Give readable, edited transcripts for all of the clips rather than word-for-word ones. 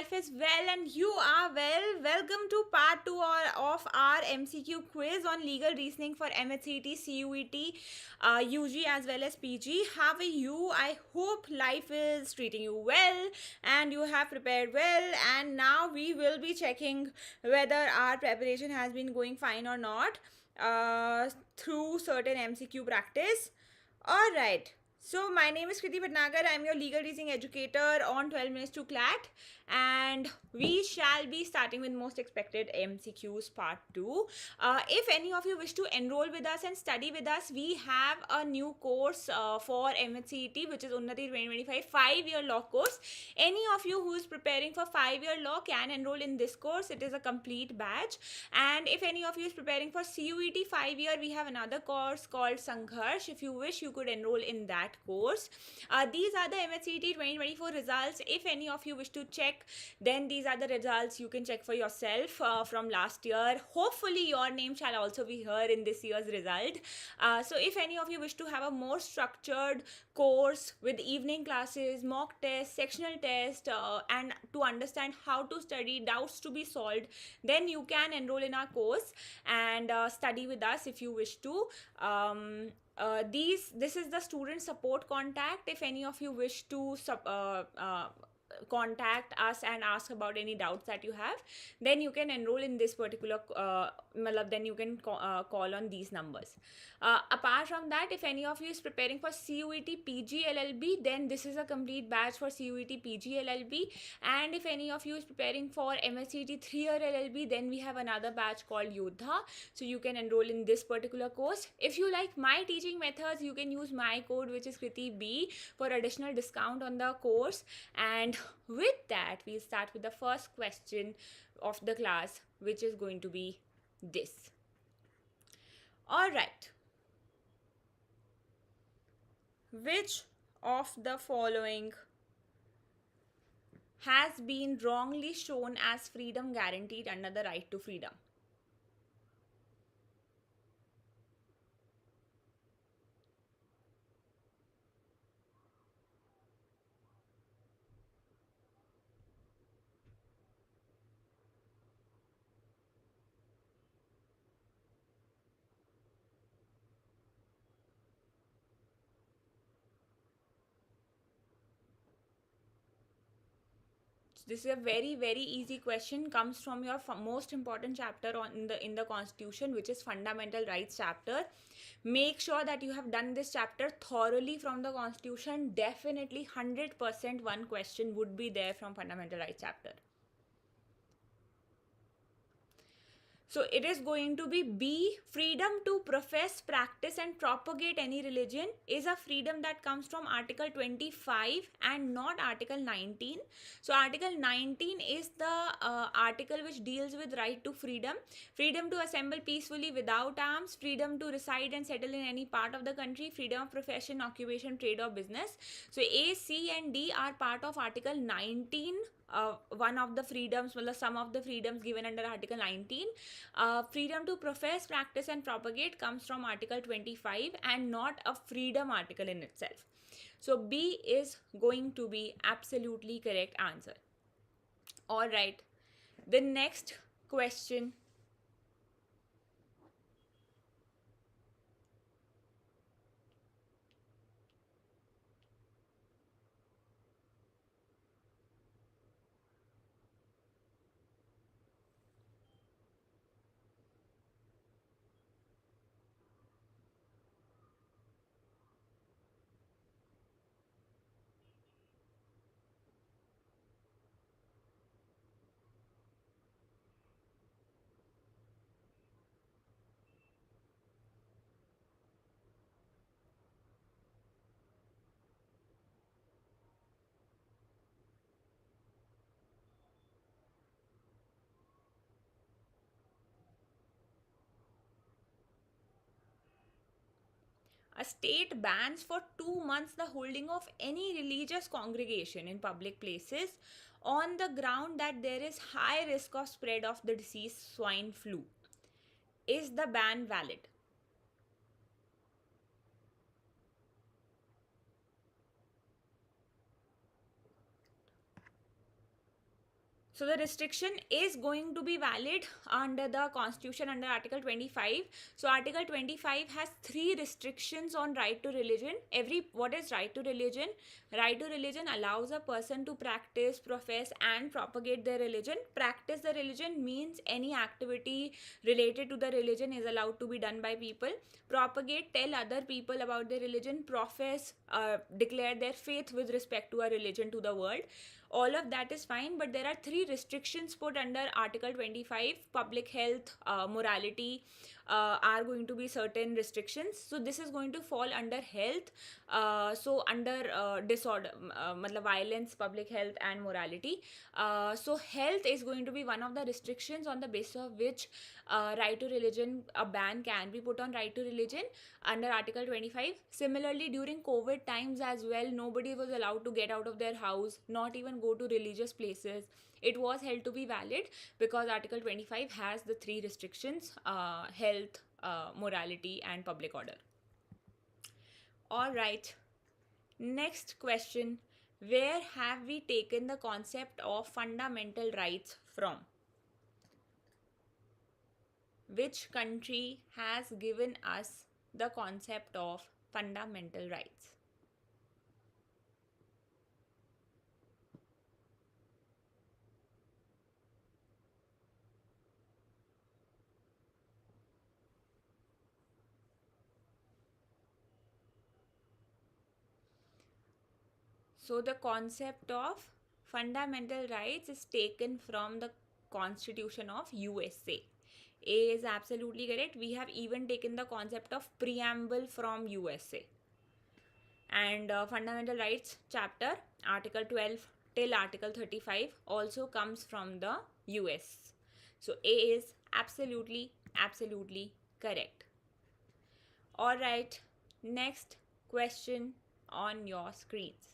life is well and you are well. Welcome to part 2 of our MCQ quiz on legal reasoning for MHCET, CUET, UG as well as PG. How are you? I hope life is treating you well and you have prepared well. And now we will be checking whether our preparation has been going fine or not through certain MCQ practice. Alright. So my name is Kriti Bhatnagar. I am your legal reasoning educator on 12 minutes to CLAT, and we shall be starting with most expected MCQs part 2. If any of you wish to enroll with us and study with us, we have a new course for MHCET, which is UNNATI 2025 5-year law course. Any of you who is preparing for 5-year law can enroll in this course. It is a complete batch. And if any of you is preparing for CUET 5-year, we have another course called SANGHARSH. If you wish, you could enroll in that course. These are the MHCET 2024 results. If any of you wish to check, then these are the results you can check for yourself from last year. Hopefully your name shall also be here in this year's result. So if any of you wish to have a more structured course with evening classes, mock tests, sectional tests, and to understand how to study, doubts to be solved, then you can enroll in our course and study with us if you wish to. This is the student support contact. If any of you wish to contact us and ask about any doubts that you have, then you can enroll in this particular then you can call on these numbers. Apart from that, if any of you is preparing for CUET PG LL.B, then this is a complete batch for CUET PG LL.B. And if any of you is preparing for MHCET 3-year LL.B, then we have another batch called Yodha, so you can enroll in this particular course. If you like my teaching methods, you can use my code, which is Kriti B, for additional discount on the course. And with that, we'll start with the first question of the class, which is going to be this. All right. Which of the following has been wrongly shown as freedom guaranteed under the right to freedom? This is a very easy question, comes from your most important chapter in the Constitution, which is Fundamental Rights chapter. Make sure that you have done this chapter thoroughly from the Constitution. Definitely 100% one question would be there from Fundamental Rights chapter. So it is going to be B. Freedom to profess, practice and propagate any religion is a freedom that comes from Article 25 and not Article 19. So Article 19 is the article which deals with right to freedom. Freedom to assemble peacefully without arms, freedom to reside and settle in any part of the country, freedom of profession, occupation, trade or business. So A, C and D are part of Article 19. One of the freedoms, well, some of the freedoms given under Article 19. Freedom to profess, practice and propagate comes from Article 25 and not a freedom article in itself. So B is going to be absolutely correct answer. All right. The next question . A state bans for 2 months the holding of any religious congregation in public places on the ground that there is high risk of spread of the disease swine flu. Is the ban valid? So the restriction is going to be valid under the Constitution under Article 25. So Article 25 has 3 restrictions on right to religion. What is right to religion? Right to religion allows a person to practice, profess and propagate their religion. Practice the religion means any activity related to the religion is allowed to be done by people. Propagate, tell other people about their religion. Profess, declare their faith with respect to a religion to the world. All of that is fine, but there are 3 restrictions put under Article 25. Public health, morality are going to be certain restrictions. So this is going to fall under health. So under disorder, violence, public health and morality. So health is going to be one of the restrictions on the basis of which right to religion, a ban can be put on right to religion under Article 25. Similarly, during COVID times as well, nobody was allowed to get out of their house, not even go to religious places. It was held to be valid because Article 25 has the 3 restrictions: health, morality and public order. All right. Next question. Where have we taken the concept of fundamental rights from? Which country has given us the concept of fundamental rights? So the concept of fundamental rights is taken from the Constitution of USA. A is absolutely correct. We have even taken the concept of preamble from USA. And fundamental rights chapter, Article 12 till Article 35 also comes from the US. So A is absolutely correct. All right, next question on your screens.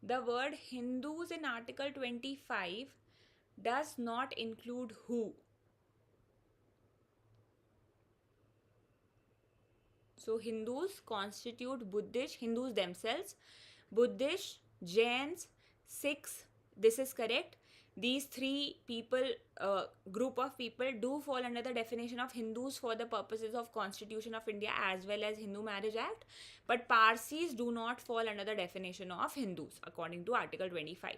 The word Hindus in Article 25 does not include who? So Hindus constitute Hindus themselves, Buddhists, Jains, Sikhs. This is correct. These 3 people, group of people do fall under the definition of Hindus for the purposes of Constitution of India as well as Hindu Marriage Act. But Parsis do not fall under the definition of Hindus according to Article 25.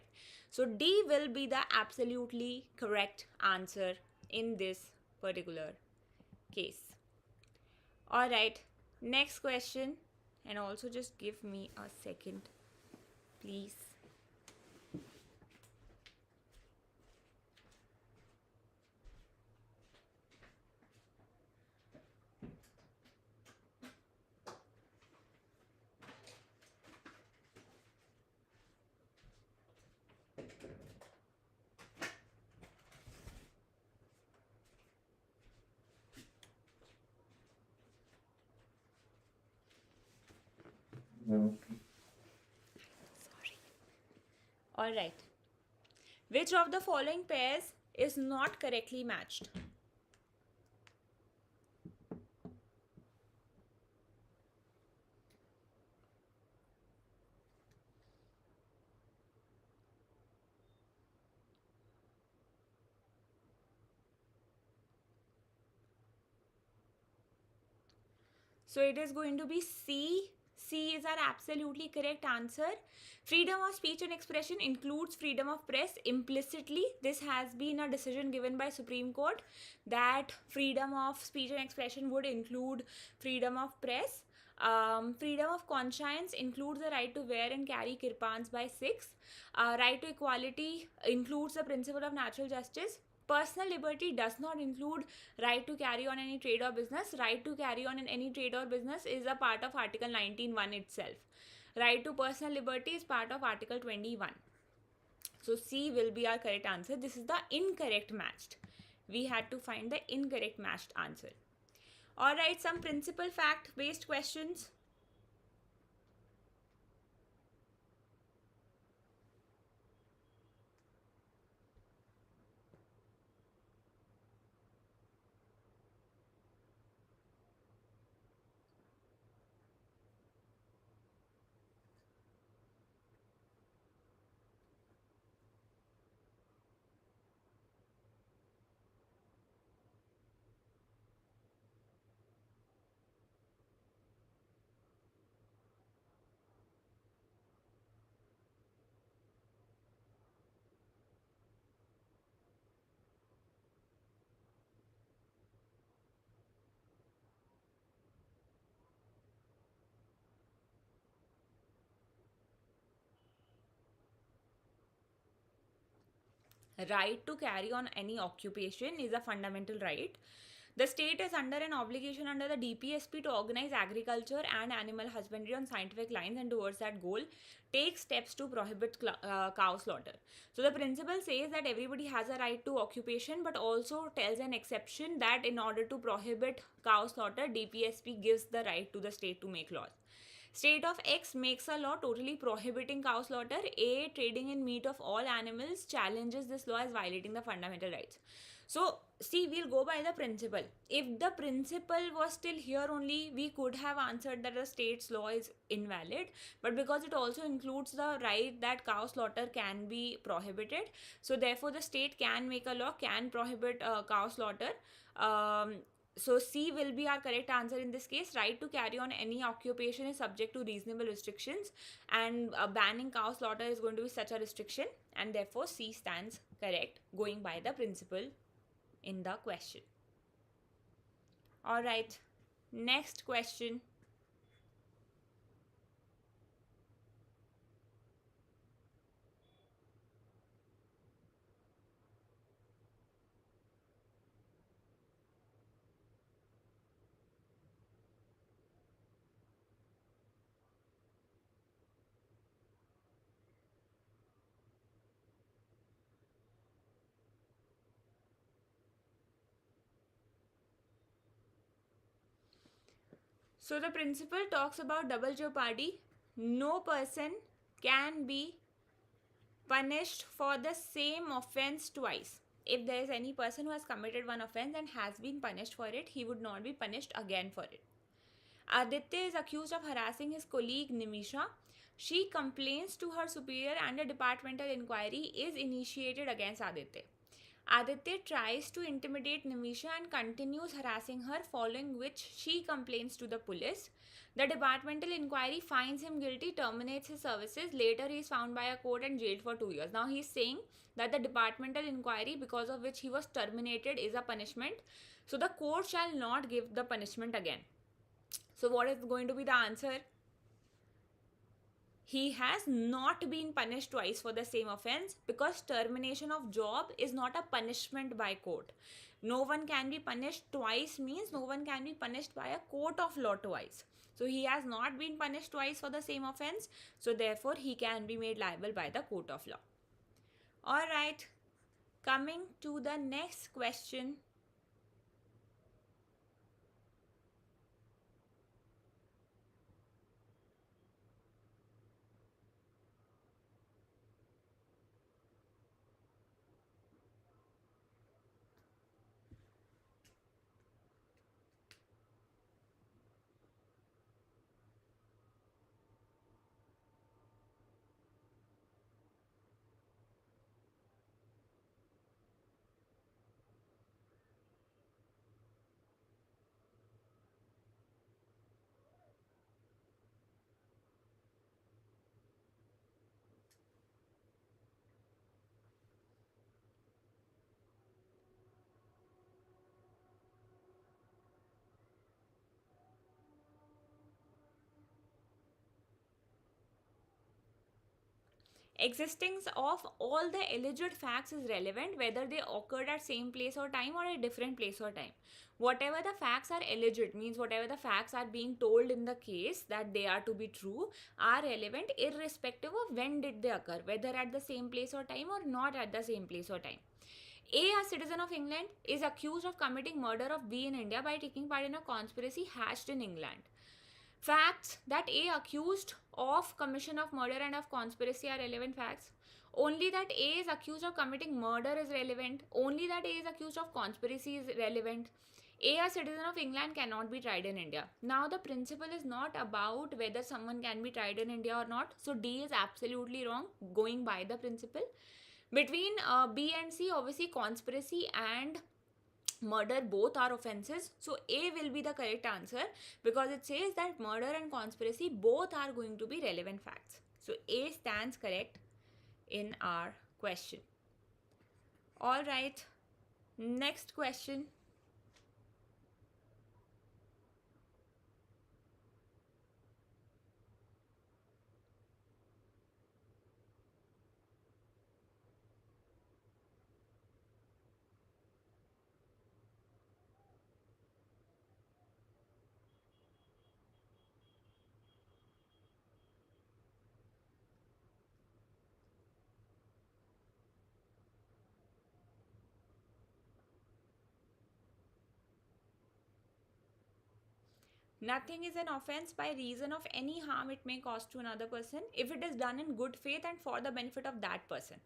So D will be the absolutely correct answer in this particular case. Alright, next question, and also just give me a second, please. Sorry. All right. Which of the following pairs is not correctly matched? So it is going to be C. C is our absolutely correct answer. Freedom of speech and expression includes freedom of press implicitly. This has been a decision given by Supreme Court that freedom of speech and expression would include freedom of press. Freedom of conscience includes the right to wear and carry kirpans by Sikhs. Right to equality includes the principle of natural justice. Personal liberty does not include right to carry on any trade or business. Right to carry on in any trade or business is a part of Article 19(1) itself. Right to personal liberty is part of Article 21. So C will be our correct answer. This is the incorrect matched. we had to find the incorrect matched answer. Alright, some principal fact based questions. Right to carry on any occupation is a fundamental right. The state is under an obligation under the DPSP to organize agriculture and animal husbandry on scientific lines, and towards that goal take steps to prohibit cow slaughter. So the principle says that everybody has a right to occupation, but also tells an exception that in order to prohibit cow slaughter, DPSP gives the right to the state to make laws. State of X makes a law totally prohibiting cow slaughter. A, trading in meat of all animals, challenges this law as violating the fundamental rights. So, see, we'll go by the principle. If the principle was still here only, we could have answered that the state's law is invalid. But because it also includes the right that cow slaughter can be prohibited, so therefore the state can make a law, can prohibit cow slaughter. So C will be our correct answer in this case. Right to carry on any occupation is subject to reasonable restrictions, and banning cow slaughter is going to be such a restriction, and therefore C stands correct going by the principle in the question. Alright, next question. So the principle talks about double jeopardy. No person can be punished for the same offense twice. If there is any person who has committed one offense and has been punished for it, he would not be punished again for it. Aditya is accused of harassing his colleague Nimisha. She complains to her superior and a departmental inquiry is initiated against Aditya. Aditya tries to intimidate Nimisha and continues harassing her, following which she complains to the police. The departmental inquiry finds him guilty, terminates his services. Later, he is found by a court and jailed for 2 years. Now, he is saying that the departmental inquiry, because of which he was terminated, is a punishment. So, the court shall not give the punishment again. So, what is going to be the answer? He has not been punished twice for the same offense, because termination of job is not a punishment by court. No one can be punished twice means no one can be punished by a court of law twice. So he has not been punished twice for the same offense, so therefore he can be made liable by the court of law. Alright, coming to the next question. Existence of all the alleged facts is relevant whether they occurred at same place or time or at different place or time. Whatever the facts are alleged means whatever the facts are being told in the case that they are to be true are relevant irrespective of when did they occur, whether at the same place or time or not at the same place or time. A citizen of England, is accused of committing murder of B in India by taking part in a conspiracy hatched in England. Facts that A accused of commission of murder and of conspiracy are relevant facts. Only that A is accused of committing murder is relevant. Only that A is accused of conspiracy is relevant. A citizen of England, cannot be tried in India. Now the principle is not about whether someone can be tried in India or not. So D is absolutely wrong, going by the principle. Between B and C, obviously conspiracy and murder both are offenses, so A will be the correct answer, because it says that murder and conspiracy both are going to be relevant facts. So A stands correct in our question. All right, next question. Nothing is an offense by reason of any harm it may cause to another person if it is done in good faith and for the benefit of that person,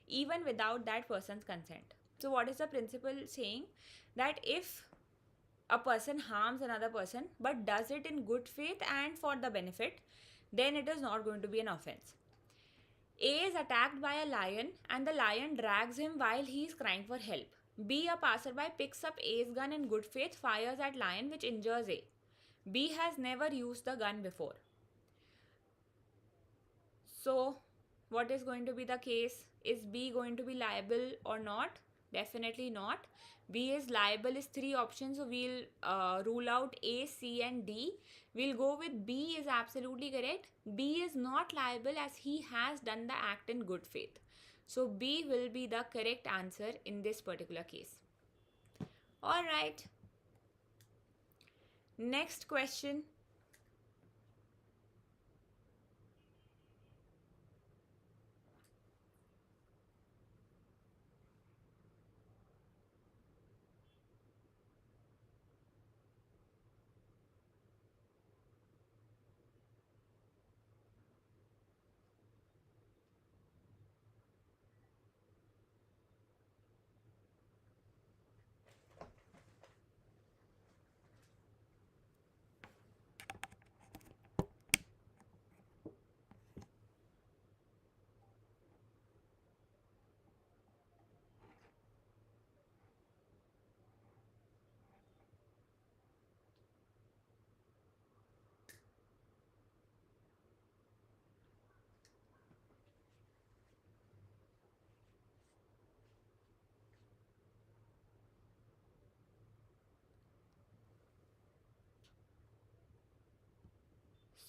even without that person's consent. So, what is the principle saying? That if a person harms another person but does it in good faith and for the benefit, then it is not going to be an offense. A is attacked by a lion and the lion drags him while he is crying for help. B, a passerby, picks up A's gun in good faith, fires at lion, which injures A. B has never used the gun before. So, what is going to be the case? Is B going to be liable or not? Definitely not. B is liable is 3 options, so we'll rule out A, C and D. We'll go with B is absolutely correct. B is not liable as he has done the act in good faith. So B will be the correct answer in this particular case. Alright. Next question.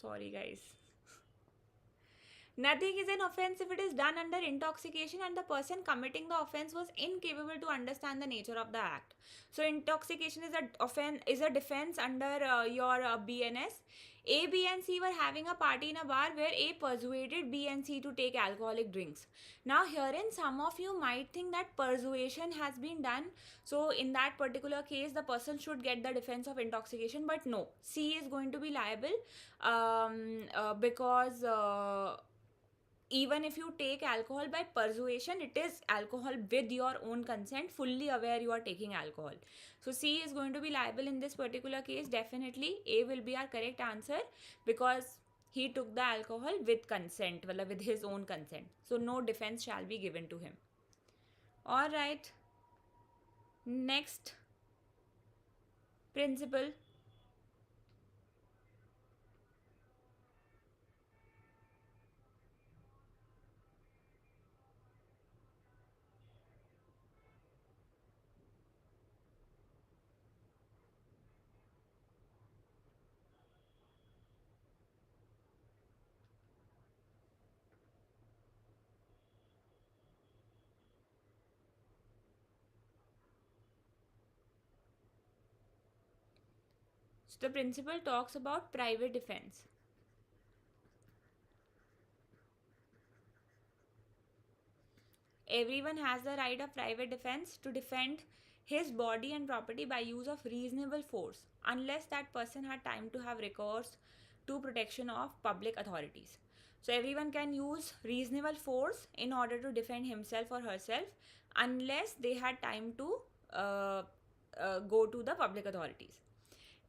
Sorry guys. Nothing is an offense if it is done under intoxication and the person committing the offense was incapable to understand the nature of the act. So intoxication is a defense under your BNS. A, B and C were having a party in a bar where A persuaded B and C to take alcoholic drinks. Now herein some of you might think that persuasion has been done. So in that particular case the person should get the defense of intoxication, but no. C is going to be liable because even if you take alcohol by persuasion, it is alcohol with your own consent, fully aware you are taking alcohol. So C is going to be liable in this particular case. Definitely A will be our correct answer because he took the alcohol with consent, with his own consent. So no defense shall be given to him. Alright. Next principle. So the principle talks about private defense. everyone has the right of private defense to defend his body and property by use of reasonable force, unless that person had time to have recourse to protection of public authorities. So everyone can use reasonable force in order to defend himself or herself, unless they had time to uh, go to the public authorities.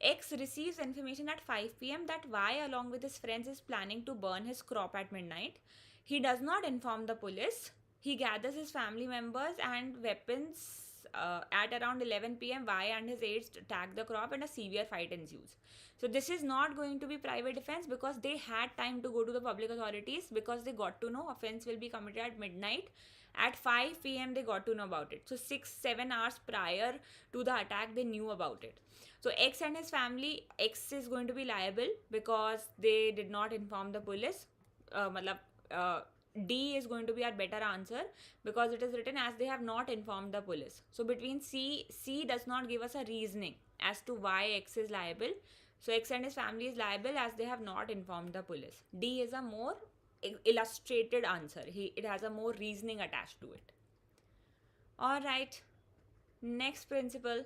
X receives information at 5 p.m. that Y, along with his friends, is planning to burn his crop at midnight. He does not inform the police. He gathers his family members and weapons. At around 11 p.m., Y and his aides attack the crop and a severe fight ensues. So, this is not going to be private defense because they had time to go to the public authorities, because they got to know offense will be committed at midnight. At 5 p.m., they got to know about it. So, 6-7 hours prior to the attack, they knew about it. So X and his family, X is going to be liable because they did not inform the police. D is going to be our better answer because it is written as they have not informed the police. So between C does not give us a reasoning as to why X is liable. So X and his family is liable as they have not informed the police. D is a more illustrated answer. It has a more reasoning attached to it. Alright, next principle.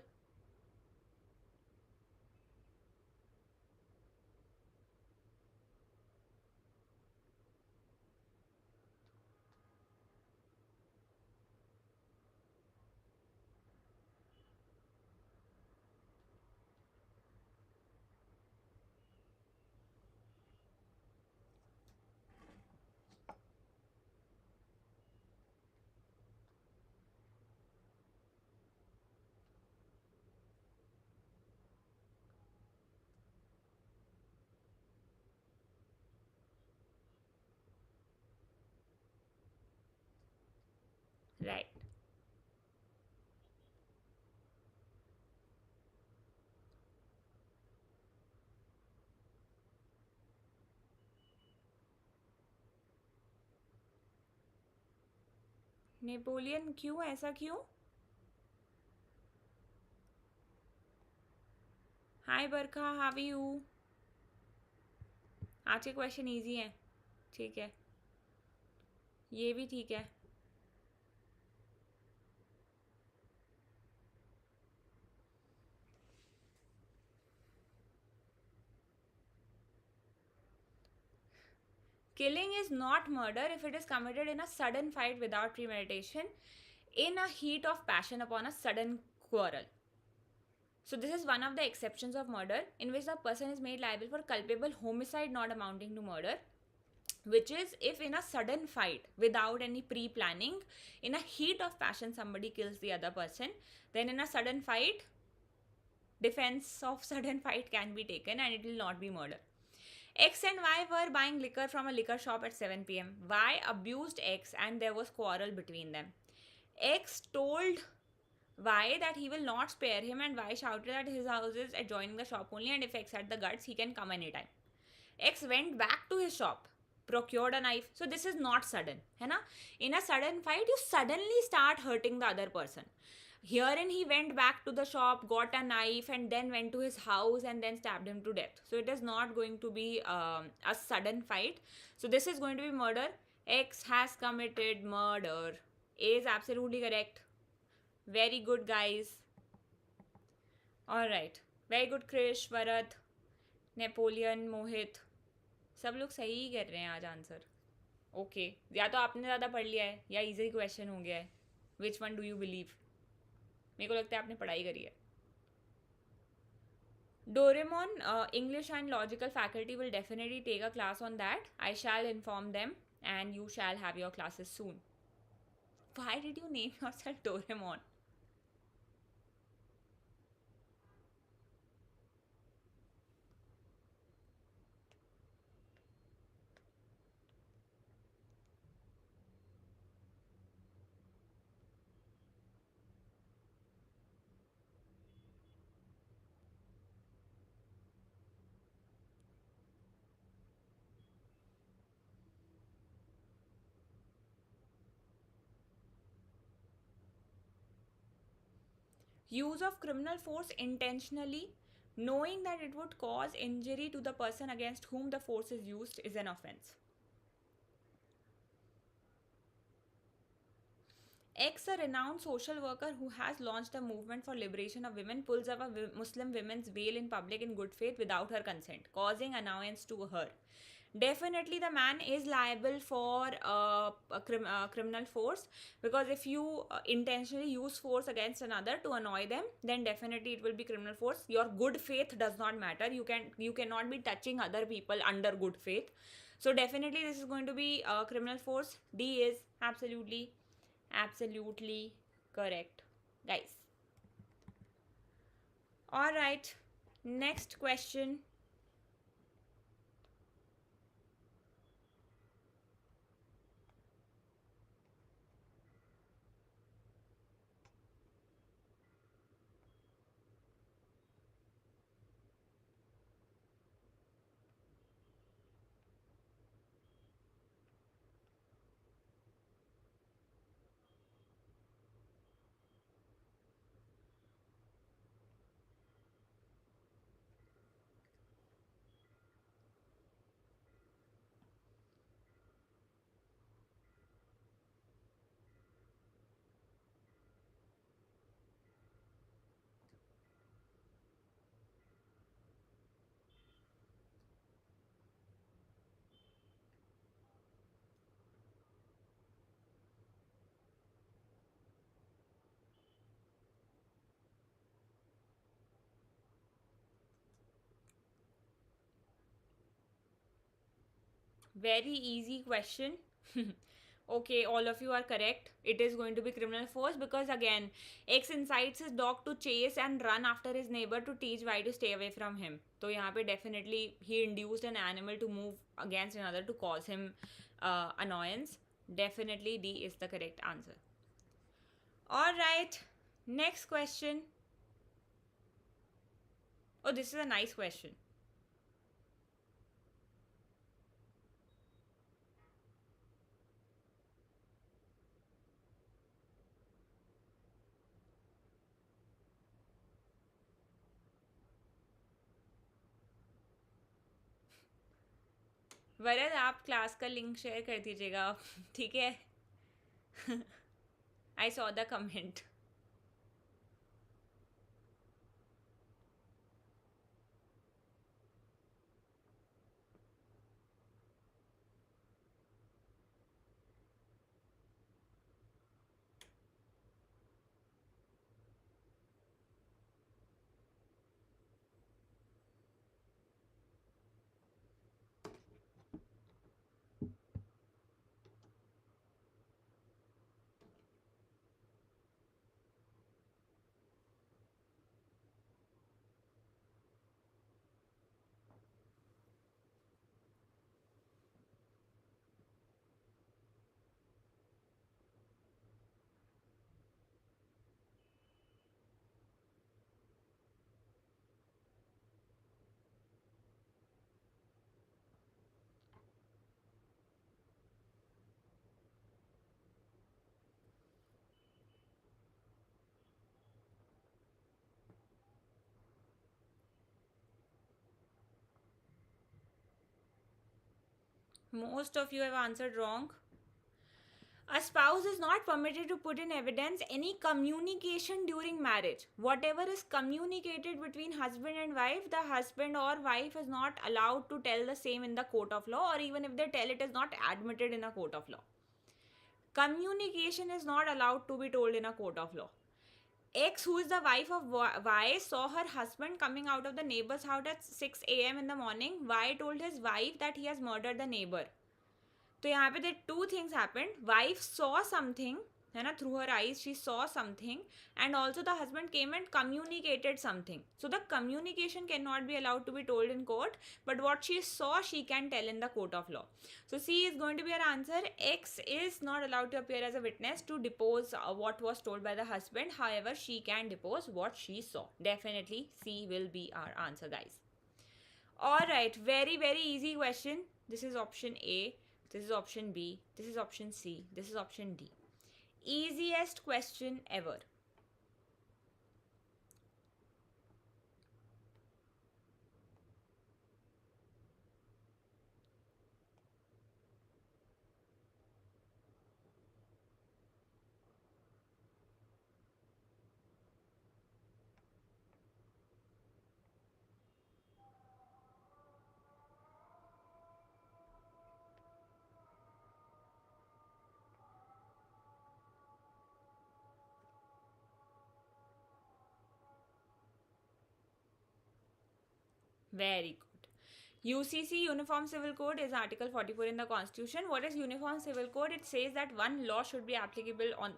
Right. Napoleon क्यों, ऐसा क्यों? हाय बरखा, how are you? आज के question easy है, ठीक है, ये भी ठीक है. Killing is not murder if it is committed in a sudden fight without premeditation, in a heat of passion upon a sudden quarrel. So this is one of the exceptions of murder in which the person is made liable for culpable homicide not amounting to murder, which is if in a sudden fight without any pre-planning, in a heat of passion somebody kills the other person, then in a sudden fight, defense of sudden fight can be taken and it will not be murder. X and Y were buying liquor from a liquor shop at 7 p.m. Y abused X and there was quarrel between them. X told Y that he will not spare him, and Y shouted that his house is adjoining the shop only and if X had the guts, he can come anytime. X went back to his shop, procured a knife. So this is not sudden, है ना? In a sudden fight, you suddenly start hurting the other person. Herein he went back to the shop, got a knife, and then went to his house and then stabbed him to death. So it is not going to be a sudden fight. So this is going to be murder. X has committed murder. A is absolutely correct. Very good, guys. Alright. Very good, Krish, Varat, Napoleon, Mohit, सब लोग सही ही कर रहे हैं आज answer. Okay, या तो आपने ज़्यादा पढ़ लिया है या इजी क्वेश्चन हो गया है. Which one do you believe? मेरे को लगता है आपने पढ़ाई करी है. Doraemon, English and logical faculty will definitely take a class on that. I shall inform them and you shall have your classes soon. Why did you name yourself Doraemon? Use of criminal force intentionally, knowing that it would cause injury to the person against whom the force is used, is an offense. X, a renowned social worker who has launched a movement for liberation of women, pulls up a Muslim woman's veil in public in good faith without her consent, causing annoyance to her. Definitely, the man is liable for criminal force, because if you intentionally use force against another to annoy them, then definitely it will be criminal force. Your good faith does not matter. You cannot be touching other people under good faith. So definitely this is going to be criminal force. D is absolutely correct, guys. All right, next question. Very easy question. Okay, all of you are correct. It is going to be criminal force, because again, X incites his dog to chase and run after his neighbor to teach Y to stay away from him. So यहाँ पे definitely he induced an animal to move against another to cause him annoyance. Definitely D is the correct answer. All right, next question. Oh, this is a nice question. वरद आप class का link share कर दीजिएगा, ठीक है? I saw the comment. Most of you have answered wrong. A spouse is not permitted to put in evidence any communication during marriage. Whatever is communicated between husband and wife, the husband or wife is not allowed to tell the same in the court of law, or even if they tell, it is not admitted in a court of law. Communication is not allowed to be told in a court of law. X, who is the wife of Y, saw her husband coming out of the neighbor's house at 6 a.m. in the morning. Y told his wife that he has murdered the neighbor. तो यहाँ पे two things happened. Wife saw something, है ना, through her eyes she saw something, and also the husband came and communicated something. So the communication cannot be allowed to be told in court, but what she saw she can tell in the court of law. So C is going to be our answer. X is not allowed to appear as a witness to depose what was told by the husband. However, she can depose what she saw. Definitely C will be our answer, guys. Alright, very easy question. This is option A. This is option B. This is option C. This is option D. Easiest question ever. Very good. UCC Uniform Civil Code is Article 44 in the Constitution. What is Uniform Civil Code? It says that one law should be applicable on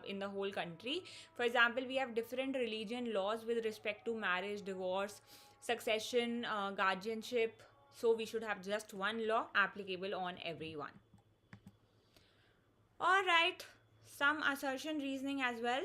in the whole country. For example, we have different religion laws with respect to marriage, divorce, succession, guardianship. So we should have just one law applicable on everyone. All right, some assertion reasoning as well.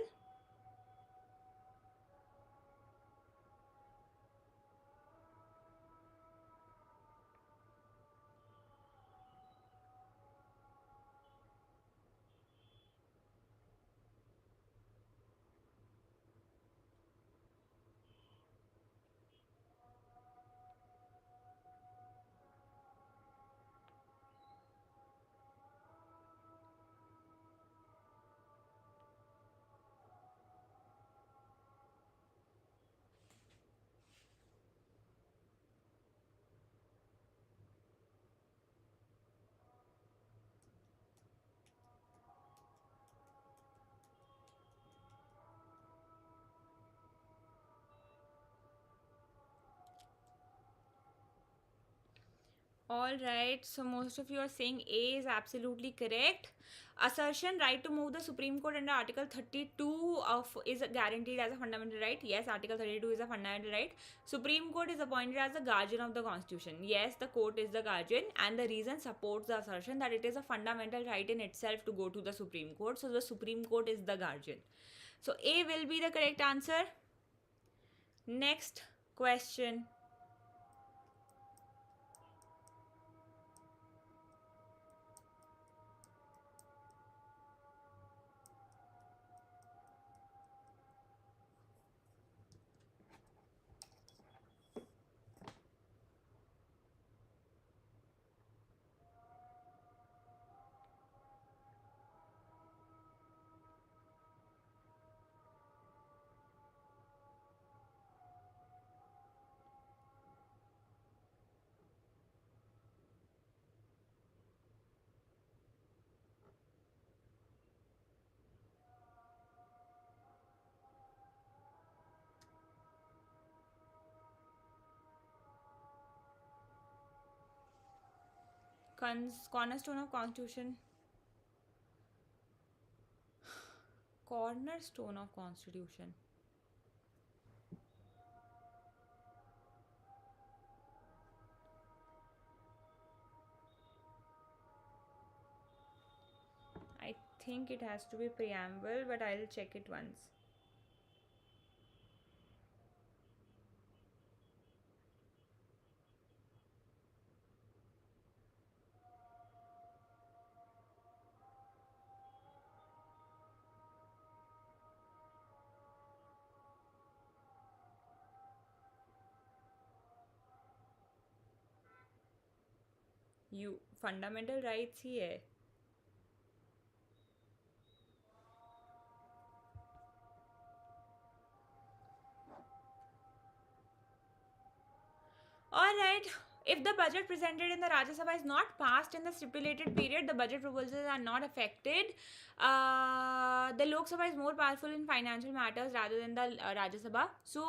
All right, so most of you are saying A is absolutely correct. Assertion right to move the Supreme Court under Article 32 of is guaranteed as a fundamental right. Yes, Article 32 is a fundamental right. Supreme Court is appointed as the guardian of the Constitution. Yes, the court is the guardian, and the reason supports the assertion that it is a fundamental right in itself to go to the Supreme Court. So the Supreme Court is the guardian. So A will be the correct answer. Next question. Cornerstone of Constitution. Cornerstone of Constitution. I think it has to be preamble, but I'll check it once. You fundamental rights ही है. Alright, if the budget presented in the Rajya Sabha is not passed in the stipulated period, the budget proposals are not affected. The Lok Sabha is more powerful in financial matters rather than the Rajya Sabha. So,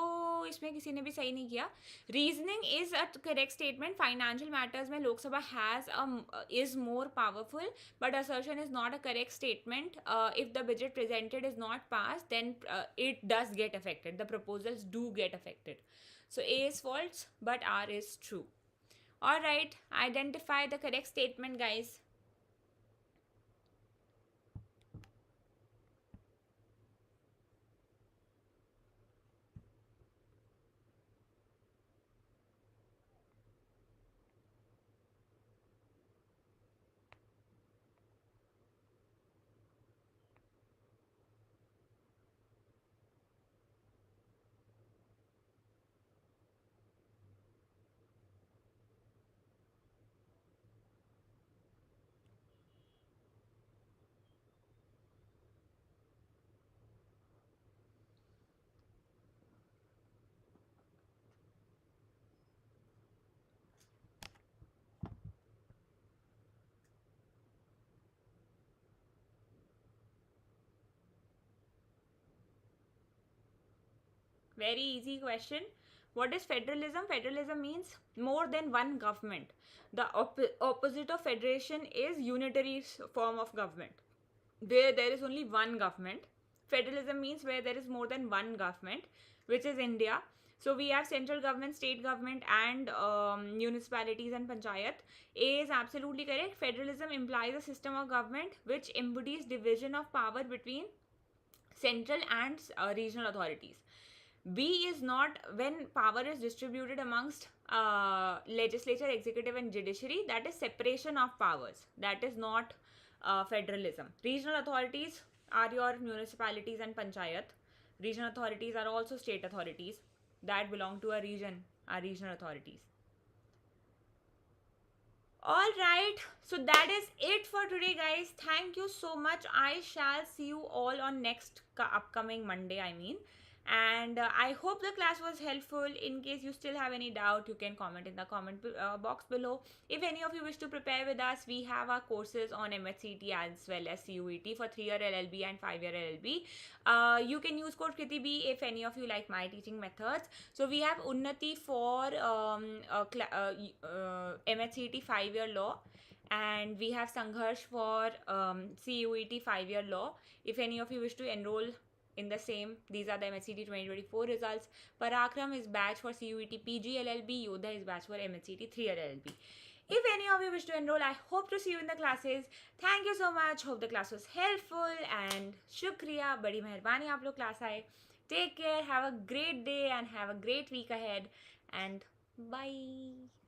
इसमें किसी ने भी सही नहीं किया. Reasoning is a correct statement. Financial matters में Lok Sabha is more powerful, but assertion is not a correct statement. If the budget presented is not passed, then it does get affected. The proposals do get affected. So A is false, but R is true. Alright, identify the correct statement, guys. Very easy question. What is federalism? Federalism means more than one government. The opposite of federation is unitary form of government, where there is only one government. Federalism means where there is more than one government, which is India. So we have central government, state government, and municipalities and panchayat. A is absolutely correct. Federalism implies a system of government which embodies division of power between central and regional authorities. B is not when power is distributed amongst legislature, executive, and judiciary. That is separation of powers. That is not federalism. Regional authorities are your municipalities and panchayat. Regional authorities are also state authorities that belong to a region, are regional authorities. All right, so that is it for today, guys. Thank you so much. I shall see you all on next upcoming Monday, and I hope the class was helpful. In case you still have any doubt, you can comment in the comment box below. If any of you wish to prepare with us, we have our courses on MHCET as well as CUET for 3-year LL.B and 5-year LL.B. You can use code Kriti B if any of you like my teaching methods. So we have UNNATI for MHCET 5-year law, and we have SANGHARSH for CUET 5-year law. If any of you wish to enroll in the same, these are the MHCET 2024 results. PARAKRAM is batch for CUET PG LL.B. Yoda is batch for MHCET 3-year LL.B. If any of you wish to enroll, I hope to see you in the classes. Thank you so much. Hope the class was helpful, and shukriya. Badi meherbani aap log class aaye. Take care. Have a great day and have a great week ahead. And bye.